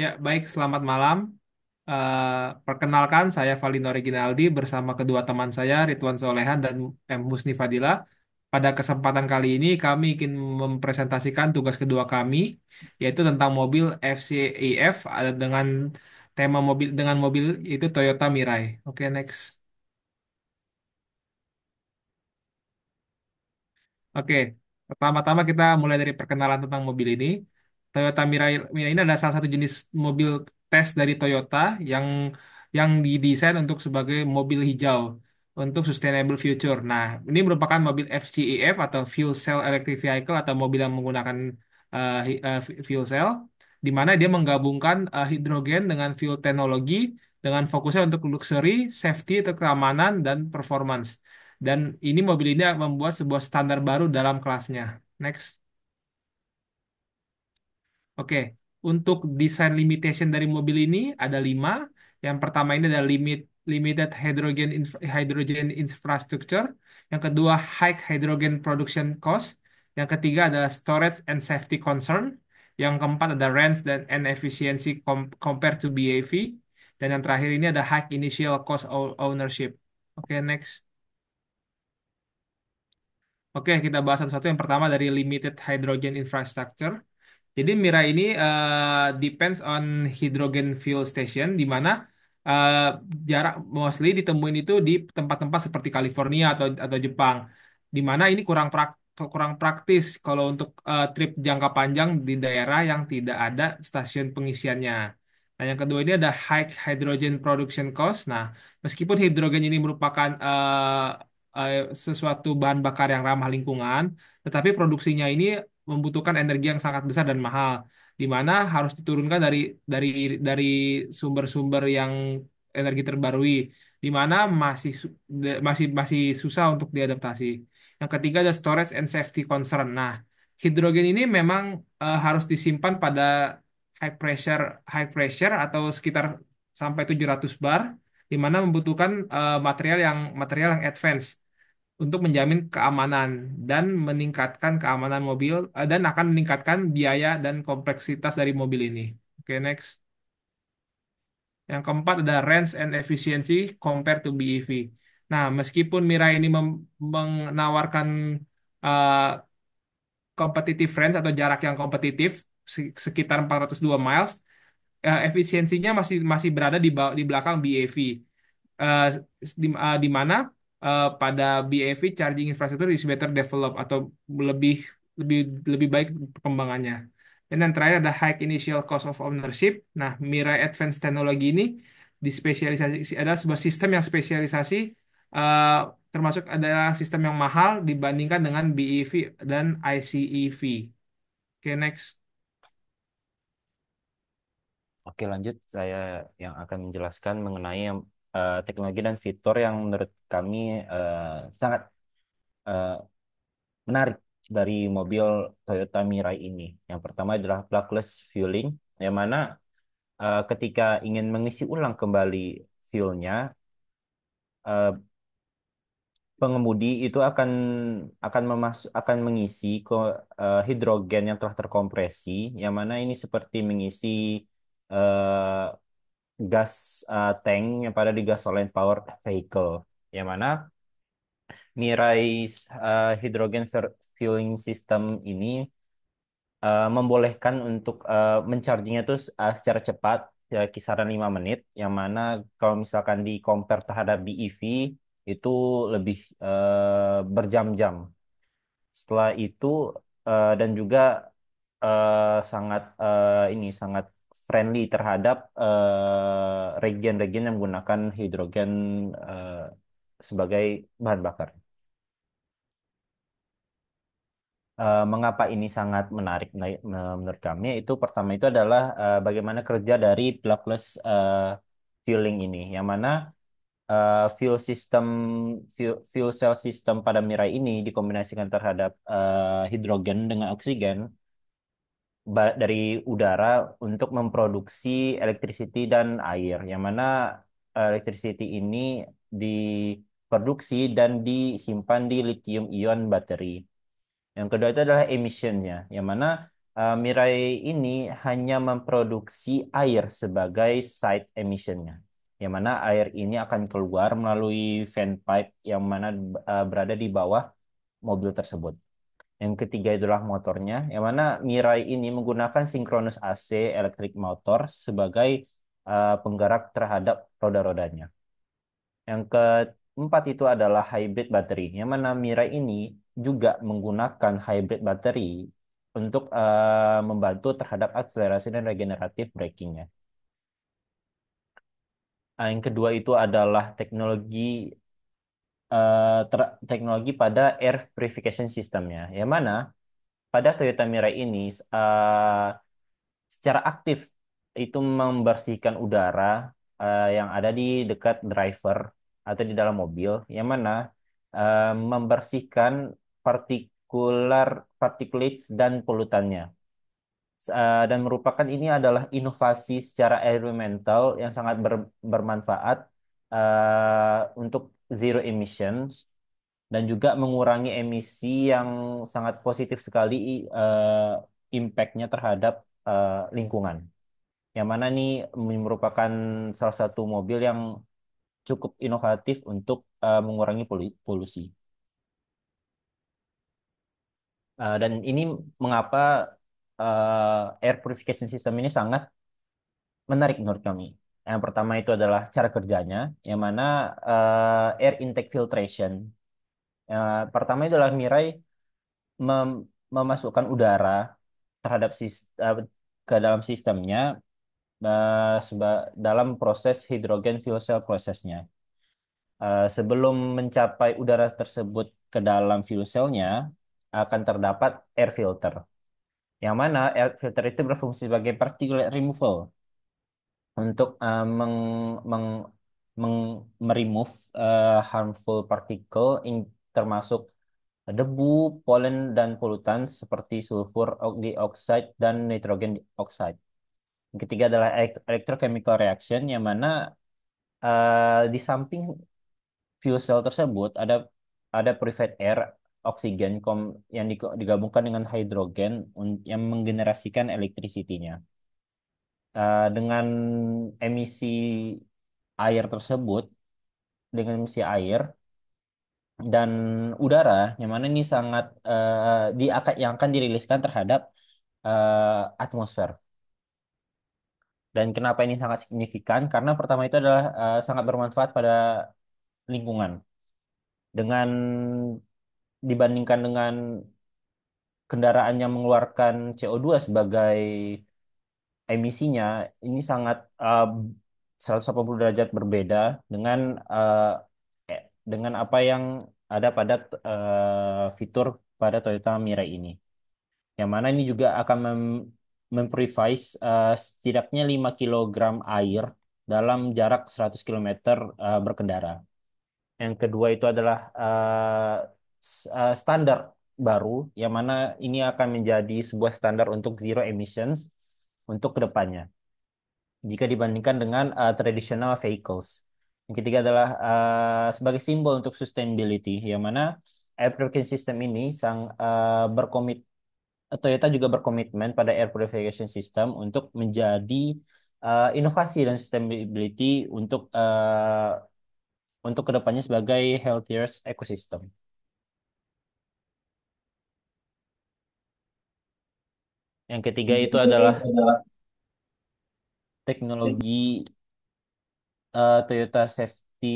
Ya, baik, selamat malam. Perkenalkan, saya Valino Reginaldi bersama kedua teman saya, Ridwan Solehan dan M. Husni Fadila. Pada kesempatan kali ini, kami ingin mempresentasikan tugas kedua kami, yaitu tentang mobil FCEF dengan tema mobil itu Toyota Mirai. Oke, next. Oke, pertama-tama kita mulai dari perkenalan tentang mobil ini. Toyota Mirai ini adalah salah satu jenis mobil tes dari Toyota yang didesain untuk sebagai mobil hijau untuk sustainable future. Nah, ini merupakan mobil FCEF atau Fuel Cell Electric Vehicle atau mobil yang menggunakan fuel cell, di mana dia menggabungkan hidrogen dengan fuel teknologi dengan fokusnya untuk luxury, safety, atau keamanan dan performance. Dan ini mobil ini membuat sebuah standar baru dalam kelasnya. Next. Oke, untuk desain limitation dari mobil ini ada 5. Yang pertama ini adalah limited hydrogen infrastructure. Yang kedua, high hydrogen production cost. Yang ketiga adalah storage and safety concern. Yang keempat ada range and efficiency compared to BAV. Dan yang terakhir ini ada high initial cost ownership. Oke, next. Oke, kita bahas satu-satu. Yang pertama dari limited hydrogen infrastructure. Jadi Mira ini depends on hydrogen fuel station, di mana eh, jarak mostly ditemuin itu di tempat-tempat seperti California atau Jepang, di mana ini kurang praktis kalau untuk trip jangka panjang di daerah yang tidak ada stasiun pengisiannya. Nah, yang kedua ini ada high hydrogen production cost. Nah, meskipun hidrogen ini merupakan eh, sesuatu bahan bakar yang ramah lingkungan, tetapi produksinya ini membutuhkan energi yang sangat besar dan mahal, di mana harus diturunkan dari dari sumber-sumber yang energi terbarui, di mana masih susah untuk diadaptasi. Yang ketiga ada storage and safety concern. Nah, hidrogen ini memang harus disimpan pada high pressure atau sekitar sampai 700 bar, di mana membutuhkan material yang advance untuk menjamin keamanan dan meningkatkan keamanan mobil dan akan meningkatkan biaya dan kompleksitas dari mobil ini. Oke, next. Yang keempat ada range and efficiency compared to BEV. Nah, meskipun Mirai ini menawarkan uh, competitive range atau jarak yang kompetitif sekitar 402 miles, efisiensinya masih masih berada di belakang BEV. eh, di mana pada BAV charging infrastructure is better develop atau lebih lebih lebih baik perkembangannya. Dan yang terakhir ada high initial cost of ownership. Nah, Mirai Advanced Technology ini dispesialisasi adalah sebuah sistem yang spesialisasi, eh, termasuk adalah sistem yang mahal dibandingkan dengan BEV dan ICEV. Oke, next. Oke, lanjut. Saya yang akan menjelaskan mengenai teknologi dan fitur yang menurut kami eh, sangat eh, menarik dari mobil Toyota Mirai ini. Yang pertama adalah plugless fueling, yang mana ketika ingin mengisi ulang kembali fuelnya, eh, pengemudi itu akan mengisi hidrogen yang telah terkompresi, yang mana ini seperti mengisi eh, gas tank yang pada di gasoline powered vehicle, yang mana Mirai hydrogen fueling system ini membolehkan untuk menchargingnya itu secara cepat, ya, kisaran 5 menit, yang mana kalau misalkan di compare terhadap BEV itu lebih berjam-jam. Setelah itu dan juga sangat friendly terhadap region-region yang menggunakan hidrogen sebagai bahan bakar. Mengapa ini sangat menarik menurut kami? Itu pertama itu adalah bagaimana kerja dari plugless fueling ini, yang mana fuel cell system pada Mirai ini dikombinasikan terhadap hidrogen dengan oksigen dari udara untuk memproduksi electricity dan air, yang mana electricity ini diproduksi dan disimpan di lithium ion battery. Yang kedua itu adalah emissionnya, yang mana Mirai ini hanya memproduksi air sebagai side emissionnya, yang mana air ini akan keluar melalui vent pipe yang mana berada di bawah mobil tersebut. Yang ketiga itulah motornya, yang mana Mirai ini menggunakan synchronous AC electric motor sebagai penggerak terhadap roda-rodanya. Yang keempat itu adalah hybrid battery, yang mana Mirai ini juga menggunakan hybrid battery untuk membantu terhadap akselerasi dan regeneratif brakingnya. Yang kedua itu adalah teknologi pada air purification systemnya, yang mana pada Toyota Mirai ini eh, secara aktif itu membersihkan udara yang ada di dekat driver atau di dalam mobil, yang mana membersihkan partikular particulates dan polutannya. Dan merupakan ini adalah inovasi secara environmental yang sangat bermanfaat untuk zero emissions dan juga mengurangi emisi yang sangat positif sekali impact-nya terhadap lingkungan. Yang mana ini merupakan salah satu mobil yang cukup inovatif untuk mengurangi polusi. Dan ini mengapa air purification system ini sangat menarik menurut kami. Yang pertama itu adalah cara kerjanya, yang mana air intake filtration. Pertama itu adalah Mirai memasukkan udara terhadap ke dalam sistemnya dalam proses hidrogen fuel cell prosesnya. Sebelum mencapai udara tersebut ke dalam fuel cell-nya, akan terdapat air filter. Yang mana air filter itu berfungsi sebagai particulate removal untuk meng- meremove harmful particle termasuk debu, polen, dan polutan seperti sulfur dioxide dan nitrogen oxide. Yang ketiga adalah electrochemical reaction, yang mana di samping fuel cell tersebut ada purified air, oksigen yang digabungkan dengan hidrogen yang menggenerasikan electricity-nya. Dengan emisi air tersebut, dengan emisi air dan udara, yang mana ini sangat yang akan diriliskan terhadap atmosfer. Dan kenapa ini sangat signifikan? Karena pertama itu adalah sangat bermanfaat pada lingkungan. Dengan dibandingkan dengan kendaraan yang mengeluarkan CO2 sebagai emisinya, ini sangat 180 derajat berbeda dengan uh, dengan apa yang ada pada fitur pada Toyota Mirai ini. Yang mana ini juga akan memprovide setidaknya 5 kilogram air dalam jarak 100 kilometer berkendara. Yang kedua itu adalah standar baru, yang mana ini akan menjadi sebuah standar untuk zero emissions untuk kedepannya jika dibandingkan dengan traditional vehicles. Yang ketiga adalah sebagai simbol untuk sustainability, yang mana air purification system ini Toyota juga berkomitmen pada air purification system untuk menjadi inovasi dan sustainability untuk kedepannya sebagai healthier ecosystem. Yang ketiga itu adalah teknologi Toyota Safety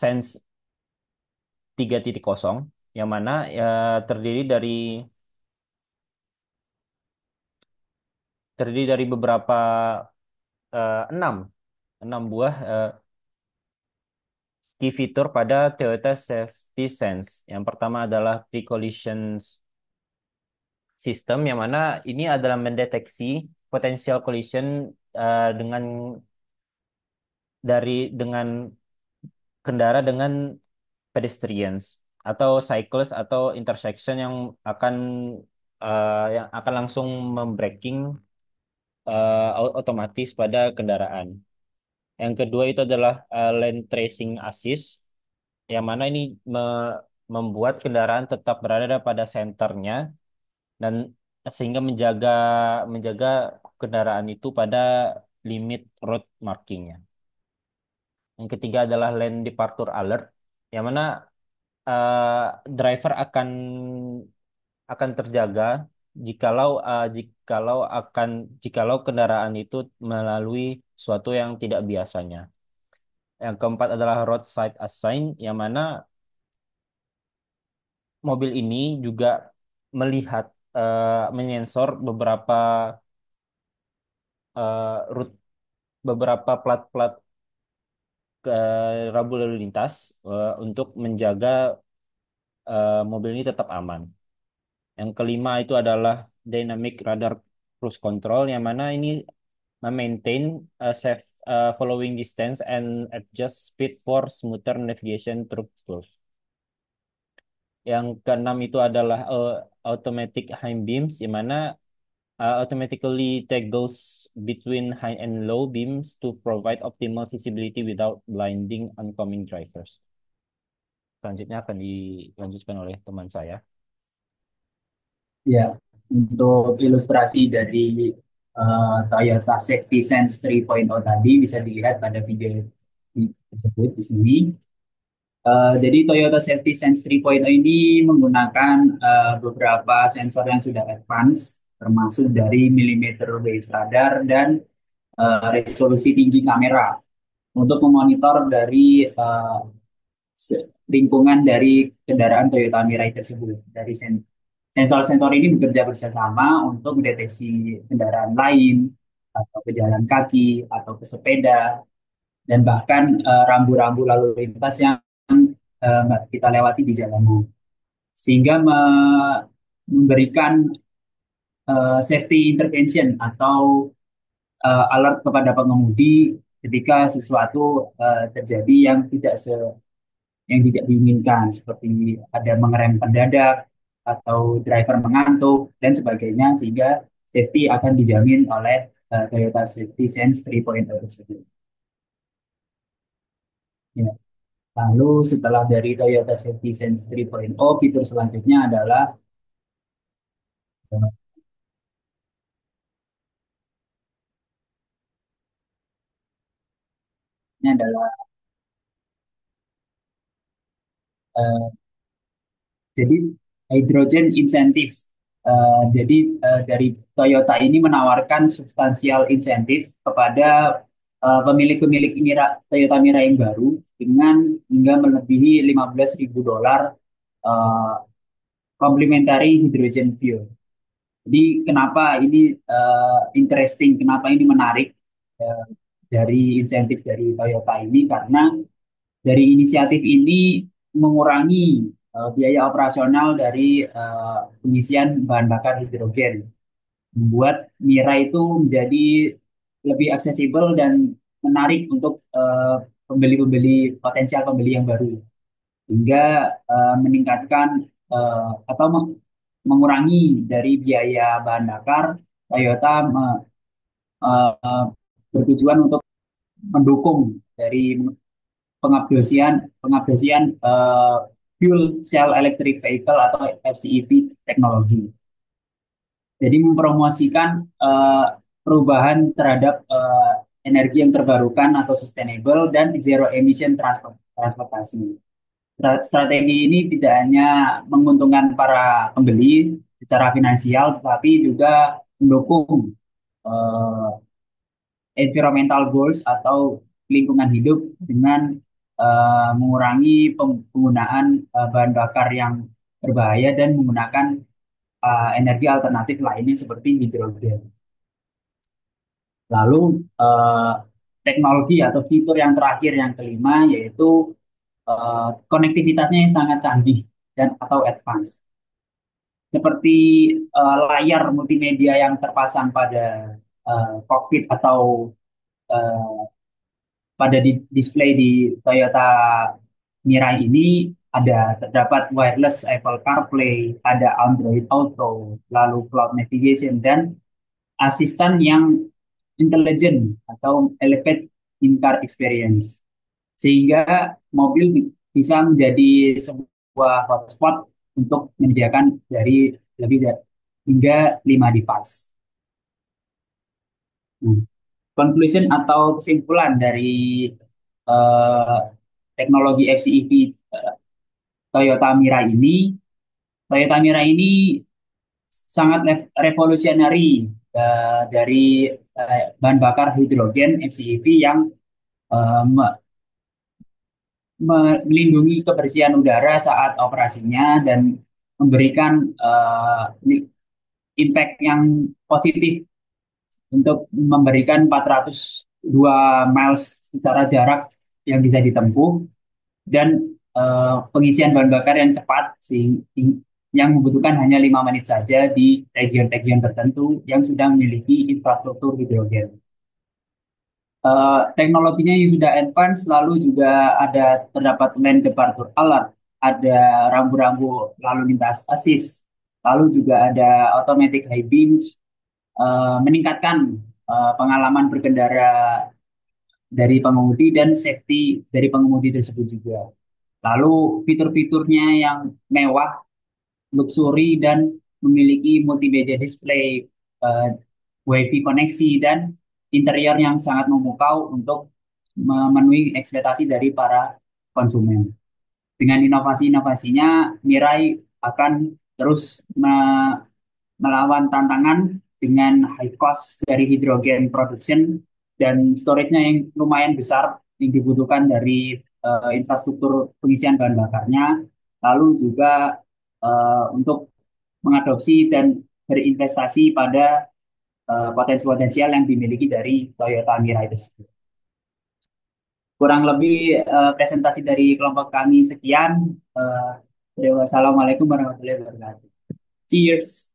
Sense 3.0, yang mana terdiri dari beberapa enam enam buah key fitur pada Toyota Safety Sense. Yang pertama adalah pre-collision system, yang mana ini adalah mendeteksi potensial collision dengan dengan kendara dengan pedestrians atau cyclist atau intersection akan yang akan langsung membraking otomatis pada kendaraan. Yang kedua itu adalah lane tracing assist, yang mana ini membuat kendaraan tetap berada pada senternya dan sehingga menjaga menjaga kendaraan itu pada limit road markingnya. Yang ketiga adalah lane departure alert, yang mana driver akan terjaga jikalau kendaraan itu melalui suatu yang tidak biasanya. Yang keempat adalah roadside assign, yang mana mobil ini juga melihat menyensor route beberapa plat-plat ke rambu lalu lintas untuk menjaga mobil ini tetap aman. Yang kelima itu adalah dynamic radar cruise control, yang mana ini memaintain safe following distance and adjust speed for smoother navigation through schools. Yang keenam itu adalah automatic high beams, di mana automatically toggles between high and low beams to provide optimal visibility without blinding oncoming drivers. Selanjutnya akan dilanjutkan oleh teman saya. Ya, untuk ilustrasi dari Toyota Safety Sense 3.0 tadi bisa dilihat pada video tersebut di sini. Jadi Toyota Safety Sense 3.0 ini menggunakan beberapa sensor yang sudah advance, termasuk dari millimeter wave radar dan resolusi tinggi kamera untuk memonitor dari lingkungan dari kendaraan Toyota Mirai tersebut. Dari sensor-sensor ini bekerja bersama untuk mendeteksi kendaraan lain, atau pejalan kaki, atau pesepeda, dan bahkan rambu-rambu lalu lintas yang kita lewati di jalanan. Sehingga memberikan safety intervention atau alert kepada pengemudi ketika sesuatu terjadi yang tidak diinginkan, seperti ada mengerem mendadak atau driver mengantuk dan sebagainya, sehingga safety akan dijamin oleh Toyota Safety Sense 3.0 tersebut. Ya. Lalu setelah dari Toyota Safety Sense 3.0, fitur selanjutnya adalah ini adalah eh, jadi hydrogen incentive. Jadi dari Toyota ini menawarkan substansial insentif kepada pemilik-pemilik Toyota Mirai yang baru dengan hingga melebihi $15.000 uh, complimentary hydrogen fuel. Jadi kenapa ini interesting, kenapa ini menarik uh, dari insentif dari Toyota ini, karena dari inisiatif ini mengurangi biaya operasional dari pengisian bahan bakar hidrogen, membuat Mira itu menjadi lebih aksesibel dan menarik untuk pembeli-pembeli potensial pembeli yang baru, hingga meningkatkan atau mengurangi dari biaya bahan bakar. Toyota bertujuan untuk mendukung dari pengaplikasian pengaplikasian fuel cell electric vehicle atau FCEV teknologi. Jadi mempromosikan perubahan terhadap energi yang terbarukan atau sustainable dan zero emission transportasi. Strategi ini tidak hanya menguntungkan para pembeli secara finansial, tetapi juga mendukung eh, environmental goals atau lingkungan hidup dengan mengurangi penggunaan bahan bakar yang berbahaya dan menggunakan energi alternatif lainnya seperti hidrogen. Lalu eh, teknologi atau fitur yang terakhir yang kelima yaitu konektivitasnya yang sangat canggih dan atau advance. Seperti layar multimedia yang terpasang pada cockpit atau eh, pada display di Toyota Mirai ini terdapat wireless Apple CarPlay, ada Android Auto, lalu cloud navigation dan asisten yang intelligent atau elevate in-car experience. Sehingga mobil bisa menjadi sebuah sebuah hotspot untuk menyediakan dari lebih dari hingga 5 device. Nah, conclusion atau kesimpulan dari eh, teknologi FCEV Toyota Mirai ini, Toyota Mirai ini sangat revolusionary dari bahan bakar hidrogen FCEV yang eh, melindungi kebersihan udara saat operasinya dan memberikan impact yang positif untuk memberikan 402 miles secara jarak yang bisa ditempuh dan pengisian bahan bakar yang cepat yang membutuhkan hanya 5 menit saja di region-region tertentu yang sudah memiliki infrastruktur hidrogen. Teknologinya yang sudah advance, lalu juga terdapat lane departure alert, ada rambu-rambu lalu lintas assist, lalu juga ada automatic high beams, meningkatkan pengalaman berkendara dari pengemudi dan safety dari pengemudi tersebut juga. Lalu fitur-fiturnya yang mewah, luxury, dan memiliki multimedia display, eh, WiFi koneksi, dan interior yang sangat memukau untuk memenuhi ekspektasi dari para konsumen. Dengan inovasi-inovasinya, Mirai akan terus melawan tantangan dengan high cost dari hidrogen production dan storage-nya yang lumayan besar yang dibutuhkan dari infrastruktur pengisian bahan bakarnya, lalu juga untuk mengadopsi dan berinvestasi pada potensi-potensial yang dimiliki dari Toyota Mirai tersebut. Kurang lebih presentasi dari kelompok kami sekian. Wassalamualaikum warahmatullahi wabarakatuh. Cheers.